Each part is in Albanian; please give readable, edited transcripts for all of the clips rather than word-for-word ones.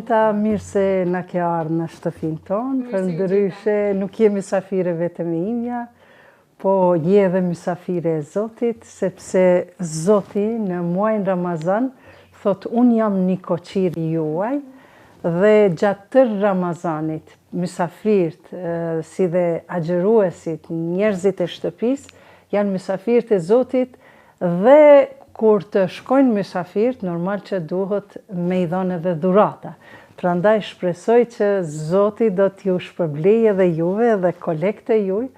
Sonta, mirë se na ke ardhur në shtëpinë tonë, përndryshe nuk je mysafire vetëm e imja, po je edhe mysafire e Zotit, sepse Zoti në muajin Ramazan thot unë jam një koqir juaj dhe gjatë tërë Ramazanit mysafirt si dhe agjeruesit, njerëzit e shtëpisë janë mysafirët e Zotit dhe kur të shkojnë mysafirt, normal që duhet me i dhënë edhe dhurata. Prandaj shpresoj që Zoti do t'ju shpërblej edhe juve dhe kolegët e juaj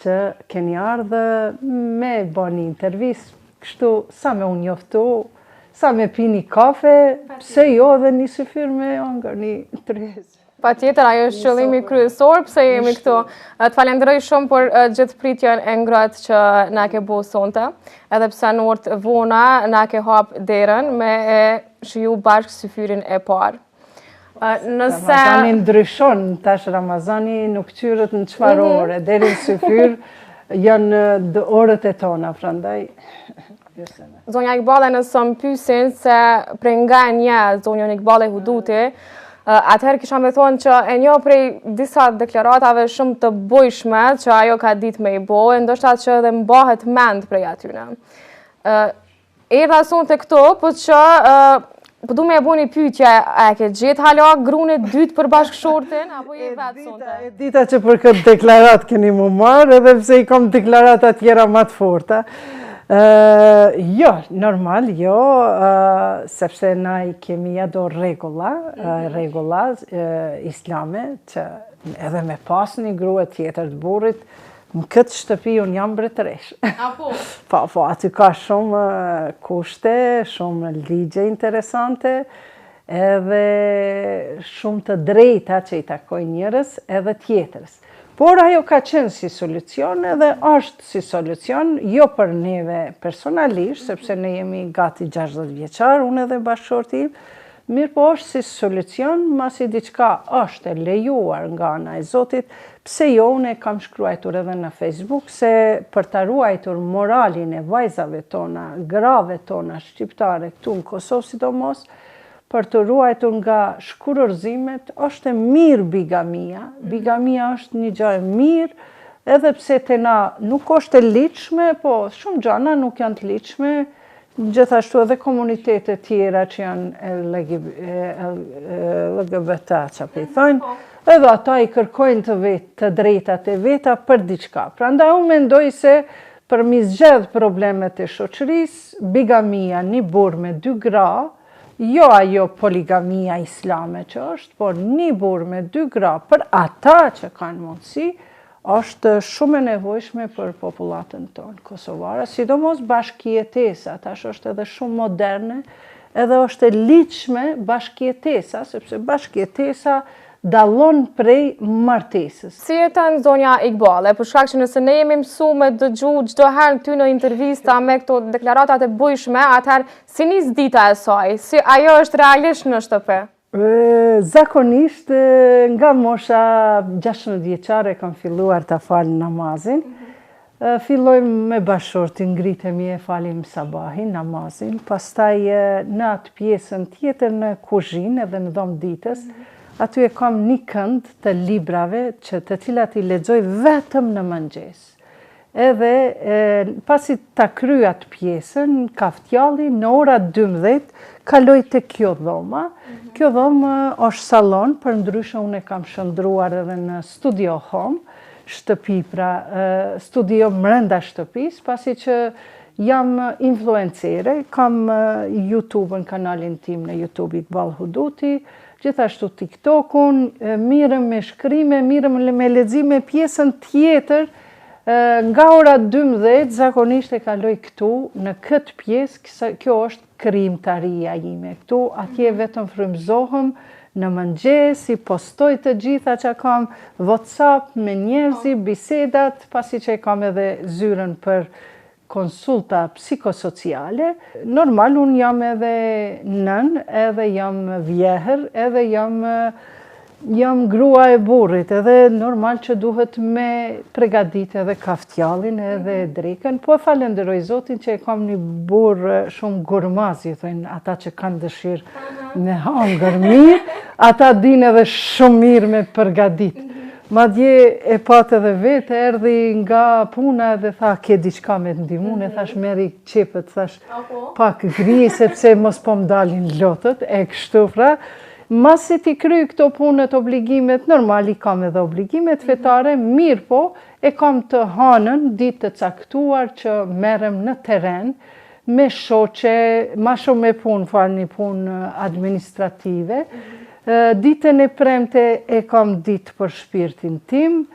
që keni ardhur me bëni intervistë, kështu sa me u njoftu, sa me pini kafe, pse jo edhe një syfyr me ëngër, një tryezë. Patjetër, ajo është qëllimi kryesor, pse jemi këtu. Të falenderoj shumë për gjithë pritjen e ngrohtë që na ke bëu sonte, edhe pse në orë vona na ke hap derën me e shiju bashkë syfyrin e parë. Ramazani ndryshon, tash Ramazani nuk qyret në çfarë ore, deri në syfyr janë orët e tona, prandaj. Zonja Iqbale, nëse më pyesin se prej nga një zonjën Iqbale Huduti, atëherë kisha me thonë që e një prej disa deklaratave shumë të bujshme që ajo ka ditë me i bojë, ndoshta që edhe mbahet mend prej atyne. Erdha sonte këto, po që po du me e bo një pyetje, a ke gjetë hala grunë e dytë për bashkëshortin, apo je vetë sonte? E dita që për këtë deklarat keni mu marë, edhe pse i kom deklaratat tjera më të forta. Jo, normal, jo, sepse na i kemi do regula islame, që edhe me pas një grua tjetër të burrit, në këtë shtëpi unë jam mbretëresh. Apo? Po, aty ka shumë kushte, shumë ligje interesante, edhe shumë të drejta që i takojnë njerëz edhe tjetrës. Por ajo ka qenë si solucion edhe është si solucion, jo për neve personalisht, sepse ne jemi gati 60 vjeçar, unë edhe bashkëshorti im, mirë po është si solucion, masi diçka është e lejuar nga ana e Zotit, pse jo unë kam shkruajtur edhe në Facebook, se për ta ruajtur moralin e vajzave tona, grave tona shqiptare këtu në Kosovë sidomos, për të ruajtur nga shkurorzimet, është e mirë bigamia. Bigamia është një gjë e mirë, edhe pse te na nuk është e ligjshme, po shumë gjëra nuk janë të ligjshme, gjithashtu edhe komunitetet tjera që janë LGBT, çfarë i thonë, edhe ata i kërkojnë të drejtat e veta për diçka. Prandaj unë mendoj se për mi zgjedh problemet e shoqërisë, bigamia, një burr me 2 gra, jo ajo poligamia islame që është, por një burr me 2 gra për ata që kanë mundësi, është shumë e nevojshme për popullatën tonë kosovare, sidomos bashkëjetesa, tash është edhe shumë moderne, edhe është e ligjshme bashkëjetesa, sepse bashkëjetesa dallon prej martesës. Si jeton zonja Iqbale, për shkak që nëse ne jemi mësuar me dëgju çdo herë ty në intervista me këto deklaratat e bujshme, atëherë si nis dita e saj? Si ajo është realisht në shtëpi? Zakonisht nga mosha 16 vjeçare kam filluar ta fal namazin. Fillojmë me bashkëshortin, ngritemi e falim sabahin, namazin, pastaj në atë pjesën tjetër në kuzhinë edhe në dhomë ditës. Aty e kam një kënd të librave që të cilat i lexoj vetëm në mëngjes. Edhe pasi ta kryej atë pjesën, kaftjalli në ora 12 kaloj te kjo dhoma. Kjo dhomë është sallon, përndryshe unë e kam shndruar edhe në studio home, shtëpi pra studio brenda shtëpisë, pasi që jam influencere, kam YouTube-ën, kanalin tim në YouTube Iqbal Huduti, gjithashtu TikTok-un, mirëm me shkrime, mirëm me lexime, pjesën tjetër, nga ora 12, zakonisht e kaloj këtu, në këtë pjesë, kjo është krijimtaria ime. Këtu, atje vetëm frymëzohem, në mëngjes, i postoj të gjitha që kam WhatsApp me njerëzi, bisedat, pasi që kam edhe zyrën për konsulta psikosociale. Normal, unë jam edhe nën, edhe jam vjehër, edhe jam grua e burrit, edhe normal që duhet me pregadit edhe kaftjallin edhe drekën, po falenderoj Zotin që e kam një burr shumë gurmaz, thojnë ata që kanë dëshirë me hangër mirë, ata dinë edhe shumë mirë me përgadit. Madje e patë edhe vetë, erdhi nga puna dhe tha, ke diçka me të ndihmune, thash meri qepët, thash pak gri, sepse mos po më dalin lotët, e kështu pra. Masi ti kry këto punët, obligimet, normal i kam edhe obligimet fetare, mirë po, e kam të hanën, ditë të caktuar që merrem në teren, me shoqe, ma shumë me punë, falni punë administrative. Ditën e premte e kam ditë për shpirtin tim,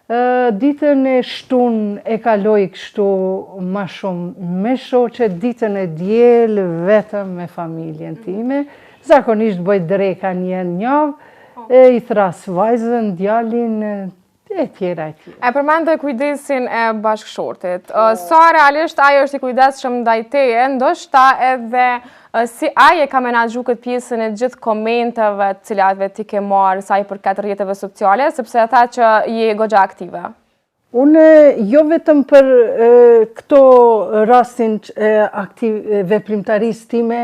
ditën e shtun e kaloj kështu ma shumë me shoqe, ditën e diel vetëm me familjen time. Zakonisht bëj dreka një javë, i thras vajzën, djalin, e tjera e tjera. E përmendoj kujdesin e bashkëshortit. Sa realisht ajo është i kujdesshëm ndaj teje, ndoshta edhe si aje ka menaxhu këtë pjesën e gjithë komenteve të cilat ti ke marrë sa i përket rrjeteve sociale, sepse tha që je goxha aktive. Unë jo vetëm për këto rastin veprimtarisë time,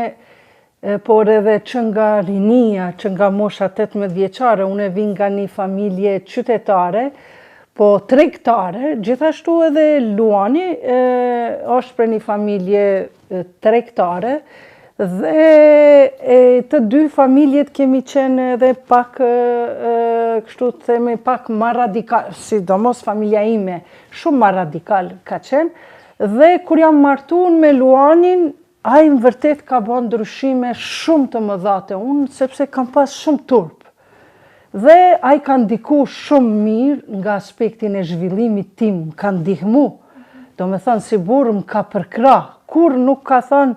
por edhe që nga rinia, që nga mosha 18 vjeçare, unë vin nga një familje qytetare, po tregtare, gjithashtu edhe Luani është për një familje tregtare, dhe të dy familjet kemi qenë edhe pak, kështu të themi, pak ma radikal, sidomos familja ime, shumë ma radikal ka qenë, dhe kur jam martuar me Luanin, ai në vërtet ka bën ndryshime shumë të mëdha te unë, sepse kam pas shumë turp. Dhe ai ka ndiku shumë mirë nga aspektin e zhvillimit tim, ka ndihmu. Do me thënë si burë më ka përkrah, kur nuk ka thënë,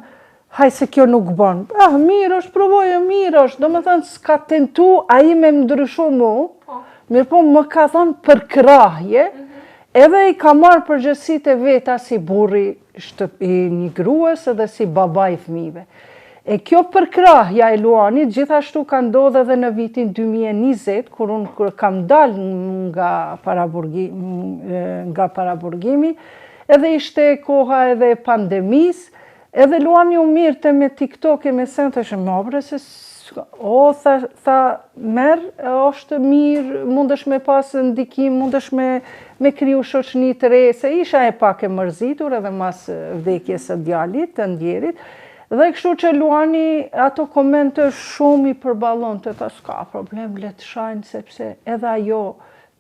haj se kjo nuk bën. Mirë është, provoje, mirë është. Do me thënë, s'ka tentu ai me më ndryshu mu, mirë po më ka thënë përkrahje, edhe i ka marrë përgjegjësitë e veta si burri i një gruas edhe si baba i fëmijëve. E kjo përkrahja e Luanit gjithashtu ka ndodhur edhe në vitin 2020, kur unë kam dalë nga paraburgimi, edhe ishte koha edhe pandemisë, edhe Luani u mirte me TikTok e me sen, të shumë obre se tha, merë, është mirë, mundesh me pasë ndikim, mundesh me kriju shoqni të re, se isha e pak e mërzitur edhe mas vdekjes së djalit, të ndjerit, dhe kështu që Luani ato komente shumë i përballon të ta s'ka problem, le të shajnë, sepse edhe ajo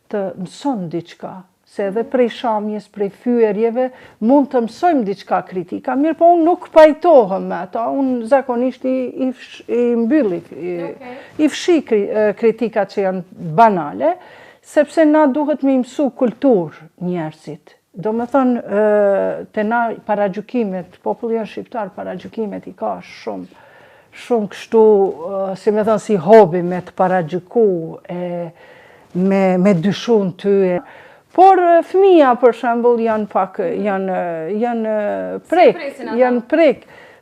të mëson diçka, se edhe prej shamjes, prej fyerjeve, mund të mësojmë diçka kritika, mirë po unë nuk pajtohem me ata, unë zakonisht i mbylli, i fshi kritikat që janë banale, sepse na duhet me mësu kulturë njerëzit. Do me thënë, të na paragjykimet, populli janë shqiptar, paragjykimet i ka shumë kështu, si me thënë si hobi me të paragjyku, me dyshun tyje. Por fëmija, për shembull, janë prek.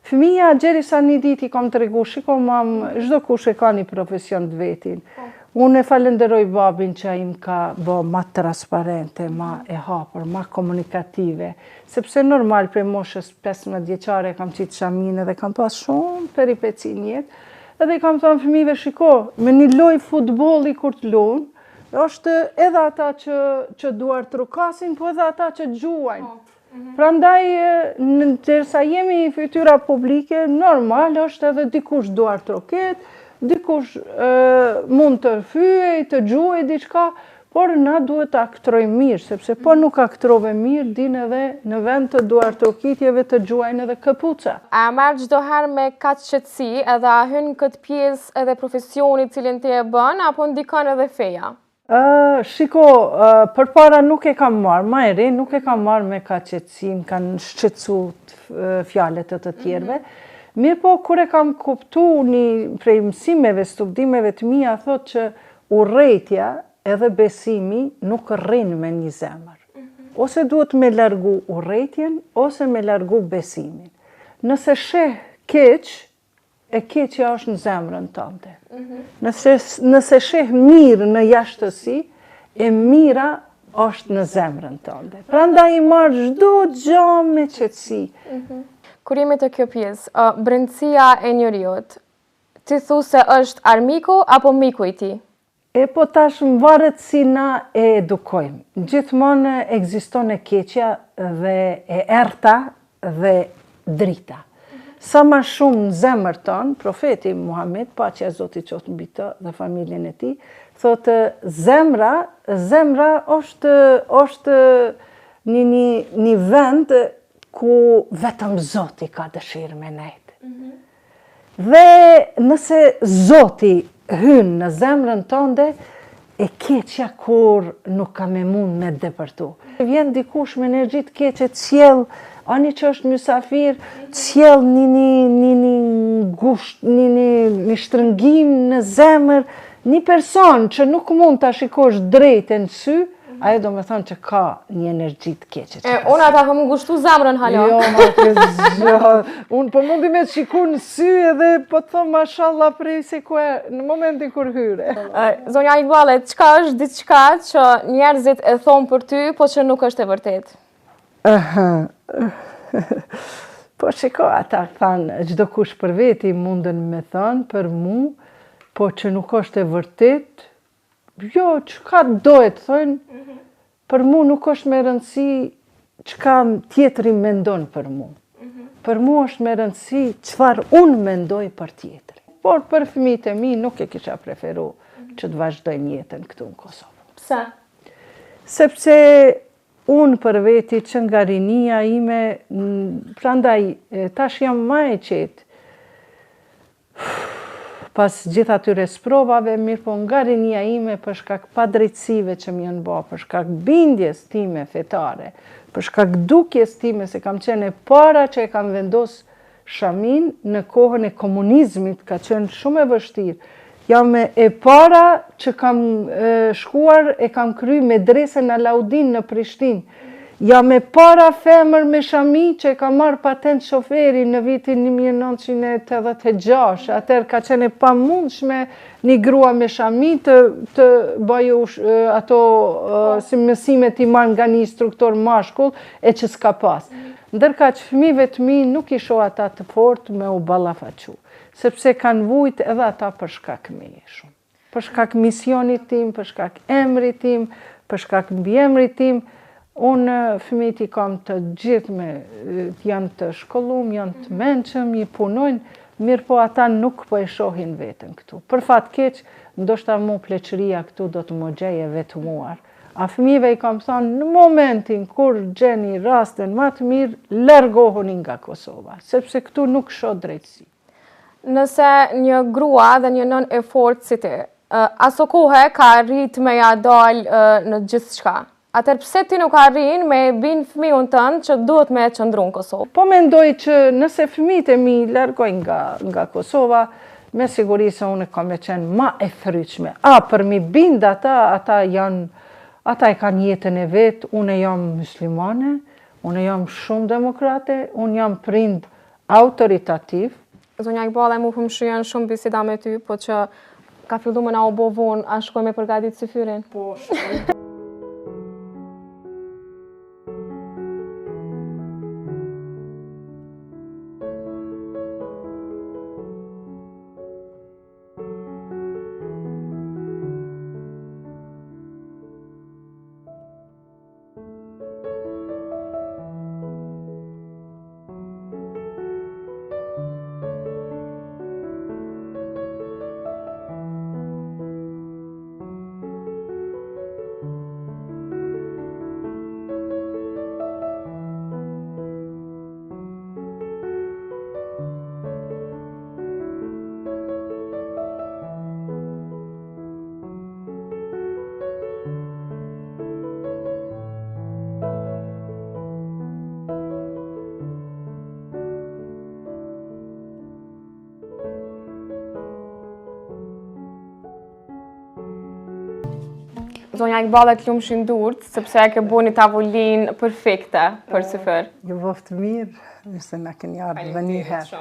Fëmija, gjeri sa një ditë i kom të regu, shiko mam, çdo kush e ka një profesion të vetin. Unë e falenderoj babin që ai më ka bë ma transparente, ma e hapur, ma komunikative. Sepse normal, prej moshës 15 vjeçare kam qitë shaminë dhe kam pas shumë peripeci në jetë. Edhe kam thënë fëmijëve, shiko, me një lojë futbolli kur të luajnë, është edhe ata që duar të rukasin, po edhe ata që gjuajnë. Prandaj, ndërsa jemi i fytyra publike, normal është edhe dikush duar të ruket, dikush mund të fyej, të gjuaj diçka, por na duhet të aktrojmë mirë, sepse po nuk aktrove mirë, din edhe në vend të duar të rukitjeve të gjuajnë edhe këpuca. A marrë çdo herë me kaq qetësi edhe a hyn këtë pjesë edhe profesionit cilin ti e bën, apo ndikon edhe feja? Shiko, për para nuk e kam marrë, ma e re, nuk e kam marrë me ka qetësi, më kanë shqetësu fjallet të tjerve. Mirë po, kur e kam kuptu një prej mësimeve, studimeve të mia, thot që urrejtja edhe besimi nuk rrinë me një zemër. Ose duhet me largu urrejtjen, ose me largu besimin. Nëse sheh keq, e keqja është në zemrën tënde. Nëse sheh mirë në jashtësi, e mira është në zemrën tënde. Prandaj i marr çdo gjë me qetësi. Kur jemi të kjo pjesë, brendësia e njeriut, Ti thu se është armiku apo miku i ti? Po tash më varet si na e edukojmë. Gjithmonë ekziston e keqja dhe e errta dhe drita. Sa ma shumë në zemër tonë, profeti Muhammed, paqja e Zotit qoftë mbi të dhe familjen e tij, thotë zemra është një vend ku vetëm Zoti ka dëshirë me nejtë. Dhe nëse Zoti hyn në zemrën tënde, e keqja kur nuk ka me mund me depërtu. Vjen dikush me energji të keqe, sjell ani që është mysafir, sjell një gusht, një shtrëngim në zemër, një person që nuk mund ta shikosh drejt në sy, ajo do me thonë që ka një energji të keqe. Unë ata kam ngushtu zemrën hala. Unë po mundi me të shiku në sy edhe po të thonë mashallah prej se ku e në momentin kur hyre. Zonja Iqbale, çka është diçka që njerëzit e thonë për ty, po që nuk është e vërtet? Po shiko, ata thanë, çdo kush për veti mundën me thënë për mu, po që nuk është e vërtet, jo, çka dohet thonë, për mu nuk është me rëndësi çka tjetri mendon për mu. Për mu është me rëndësi çfarë unë mendoj për tjetrin. Por për fëmijët e mi nuk e kisha preferu që të vazhdojnë jetën këtu në Kosovë. Pse? Sepse unë për veti që nga rinia ime, prandaj tash jam ma e qetë, pas gjithë atyre sprovave, mirë po nga rinia ime për shkak padrejtësive që më janë bërë, për shkak bindjes time fetare, për shkak dukjes time se kam qenë e para që e kam vendos shamin në kohën e komunizmit, ka qenë shumë e vështirë. Jam e para që kam shkuar e kam kry medresën Alaudin në Prishtinë. Jam e para femër me shami që ka marrë patent shoferi në vitin 1986. Atëherë ka qenë pa mundshme një grua me shami të bëjë ato si mësimet i marrë nga një instruktor mashkull e që s'ka pas. Ndërka që fëmijëve të mi nuk i shoh ata të fort me u ballafaqu, sepse kanë vujt edhe ata për shkak meje shumë. Për shkak misionit tim, për shkak emrit tim, për shkak mbiemrit tim. Unë fëmijët i kam të gjithë janë të shkollum, janë të mençëm, i punojnë, mirë po ata nuk po e shohin veten këtu. Për fat keq, ndoshta mu pleqëria këtu do të më gjeje vetmuar. A fëmijëve i kam thënë në momentin kur gjeni rastin më të mirë, largohuni nga Kosova, sepse këtu nuk shoh drejtësi. Nëse një grua dhe një nën e fortë si ti, aso kohë ka arrit me ja dalë në gjithçka. Atëherë pse ti nuk arrin me bin fëmijën tënd që duhet me qëndru në Kosovë? Po mendoj që nëse fëmijët e mi largojnë nga Kosova, me siguri se unë kam me qenë ma e fryqme. Për mi bind ata e kanë jetën e vetë, unë jam muslimane, unë jam shumë demokrate, unë jam prind autoritativ. Zonja Iqbale, mu pëmshyen shumë biseda me ty, po që ka fillu me na u bo vonë, a shkoj me përgatit syfyrin? Po, shkoj. Zonja Iqbale të lumshin durt, sepse e ke bo një tavolinë perfekte për syfër. Ju voftë mirë, nëse na keni ardhur dhe një herë.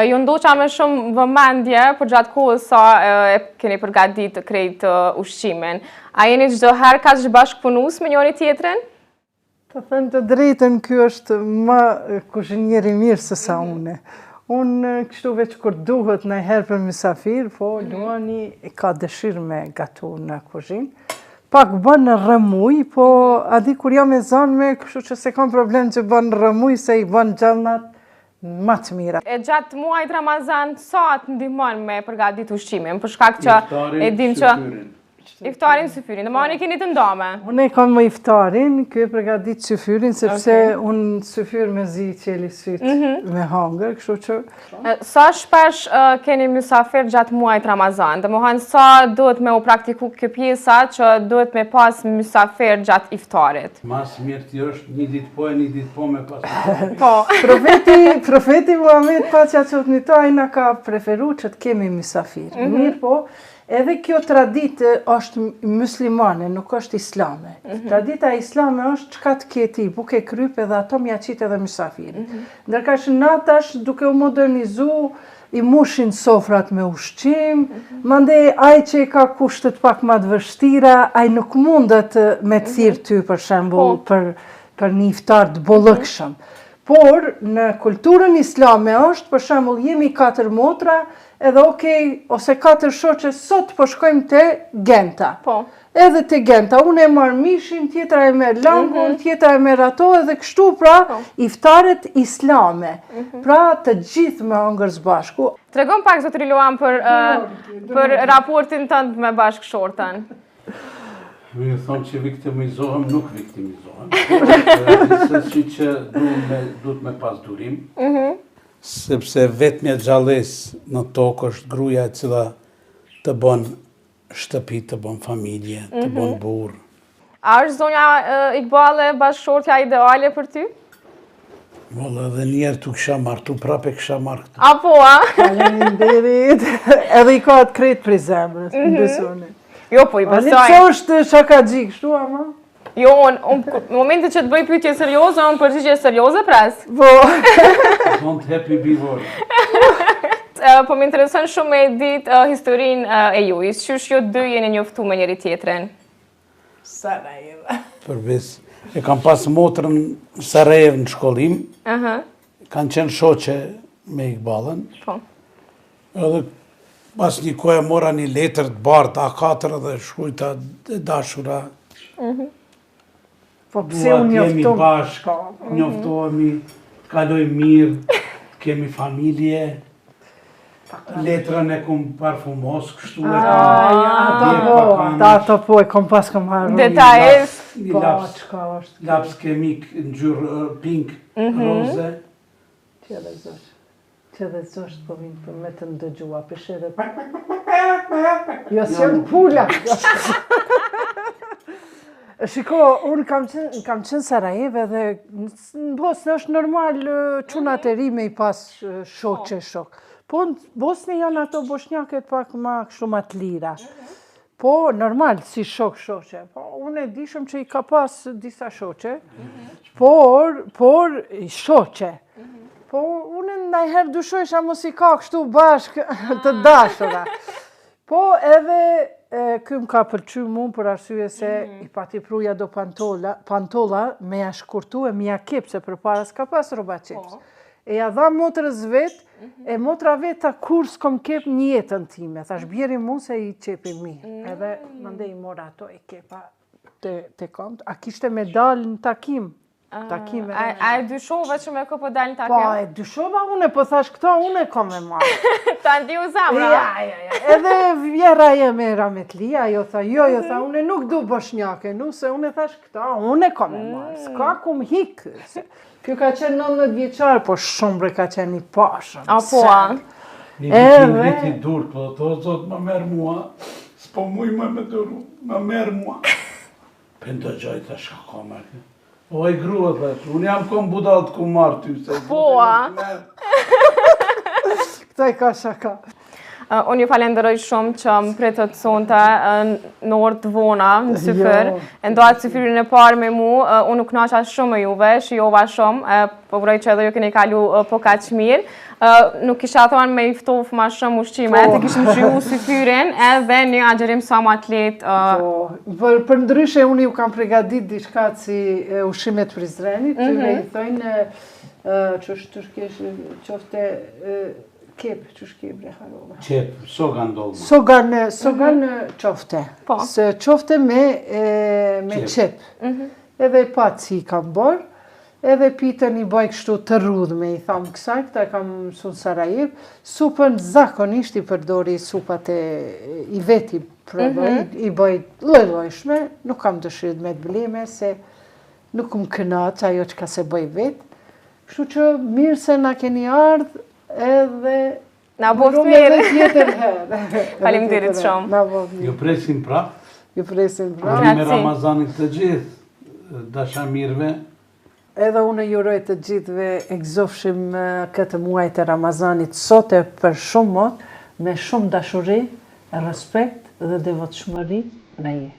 Ju ndoqa me shumë vëmendje për gjatë kohës sa e keni përgatit krejt ushqimin. A jeni çdo herë kaq bashkëpunues me njëri tjetrin? Të thënë të drejtën, ky është më kuzhinier i mirë se sa une. Unë kështu veç kur duhet nëjherë për mysafir, po Luani ka dëshirë me gatu në kuzhinë. Pak bën në rëmuj, po adi kur jam e zanë me, kështu që se kam problem që bën në rëmuj, se i bën gjallnat më të mira. E gjatë muajt Ramazan, sa të ndihmon me përgatit ushqimin, për shkak që e dim që... Iftarin syfyrin, dhe ma unë i keni të ndame? Unë e kam më iftarin, kjo e përgatit syfyrin, sepse unë syfyr me zi qeli sytë me hangër, kështu që... Sa shpesh keni mysafir gjatë muajt Ramazan? Dhe më hanë, sa duhet me u praktiku kjo pjesa që duhet me pas mysafir gjatë iftarit? Mas mirë ti është një ditë po e një ditë po me pas. Po. Profeti Muhammed Paqja qoftë mbi to, ai na ka preferu që të kemi mysafir. Mirë po, edhe kjo traditë është muslimane, nuk është islame. Tradita islame është çka të keti, buke kryp edhe ato mja qitë edhe mysafiri. Ndërka që natash duke u modernizu, i mushin sofrat me ushqim, mandej ai që ka kushtet pak më të vështira, ai nuk mundet me të thirr ty për shembull për një iftar të bollëkshëm. Por në kulturën islame është, për shembull, jemi 4 motra, edhe ose 4 shoqe, sot po shkojmë te Genta. Po. Edhe te Genta, unë e marr mishin, tjetra e merr langun, tjetra e merr ato, edhe kështu pra iftaret islame. Pra të gjithë me hëngër së bashku. Tregon pak zotëri Luan për raportin tënd me bashkëshorten. Me thonë që viktimizohem, nuk viktimizohem. Se që duhet me pas durim. Sepse vetëmja gjallës në tokë është gruaja e cila të bën shtëpi, të bën familje, të bën burr. A është zonja Iqbale bashkëshortja ideale për ty? Valla, edhe njerë tu kisha marrë, tu prape kisha marrë këtë. Apo, a? Faleminderit. Edhe i ka atë krejt prej zemrës, besoni. Jo, po i besoj. Që është shakaxhi, kështu ama? Jo, në momentin që të bëj pyetje serioze, unë përgjigje serioze pres. Po. Don't happy be word. Po më intereson shumë me ditë historinë e juaj. Qysh ju dy jeni njoftu me njëri tjetrin? Sarajevo. Përbes, e kam pas motrën Sarajevo në shkollim. Kanë qenë shoqe me Iqbalën. Po. Edhe pas një kohë mora një letër të bardhë A4 dhe shkruajta dashura. Po pse unë njoftum? Jemi bashkë, njoftohemi, të kalojmë mirë, të kemi familje. Letrën e kum parfumos, kështu e ato po e kom pas kom harru. Detajes. Po, çka është? Laps kemik në gjyrë pink, roze. Që dhe zosh po vinë për me të ndëgjua, përshe dhe... Jo, si janë pula! Shiko, unë kam qenë Sarajevo dhe në Bosnë është normal çunat e ri me i pas shoqe shok. Po në Bosnë janë ato bosnjaket pak ma kështu ma të lira. Po normal si shoqe. Po unë e dishëm që i ka pas disa shoqe, por i shoqe. Po unë ndajherë dyshojsha mos i ka kështu bashkë të dashura. Po edhe ky më ka pëlqy mua për arsye se i pati pruja do pantolla me ja shkurtu e me ja kep se përpara s'ka pas rroba qips. E ja dha motrës vet, e motra vet ta kur s'kom kep një jetën time. Thash bjeri mu se i qepi mirë. Edhe mandej i mora ato e kepa te komt. A kishte me dal në takim? A e dyshova që me ko po dalë në takim? Po, e dyshova une, po thash këto une ko me marrë. Ta ndi u zamra? Ja. Edhe vjera jeme Rametlia, jo tha, une nuk du bosnjake, se une thash këto, une ko me marrë, s'ka kum hikë. Kjo ka qenë 90 vjeqarë, po shumë bre ka qenë i pashëm. Apo, a? Një vitin veti dur, po to zot më merë mua, s'po muj më duru, më merë mua. Pëndo gjojta shka ka mërë. O, i grua, thash, unë jam kom budal të ku marrë ty, se... Po, a? Këta i ka shaka. Unë ju falenderoj shumë që më pretët sonte në orë të vona, në syfër. Ndohat syfyrin e parë me mu, unë nuk knaqqa shumë e juve, shijova shumë, po vroj që edhe ju keni kalu po kaq mirë. Nuk kisha thonë me iftof ma shumë ushqime, të kishim shiju syfyrin edhe një agjerim sa ma të letë. Për ndryshe, unë ju kam pregadit diçka si ushqimet Prizrenit, që i thojnë që është turkesh, qofte kep, që është kep reharova. Qep, sogan dolma. Sogan qofte. Se qofte me qep. Edhe paci kam bërë, edhe pitën i bëj kështu të rrudhme, i thamë kësaj, këta e kam mësu në Sarajevë. Supën zakonisht i përdori supat i veti provoj, i bëj lloj-llojshme, nuk kam dëshirë me të bleme, se nuk më kënaq ajo që ka se bëj vetë. Kështu që mirë se na keni ardhë edhe na boft mirë. Tjetër herë. Faleminderit shumë. Na boft mirë. Ju presim prap. Ju presim prap. Me Ramazanit të gjithë, dashamirëve. Edhe unë juroj të gjithëve egzofshim këtë muaj të Ramazanit sote për shumë mot, me shumë dashuri, respekt dhe devotshmëri në je.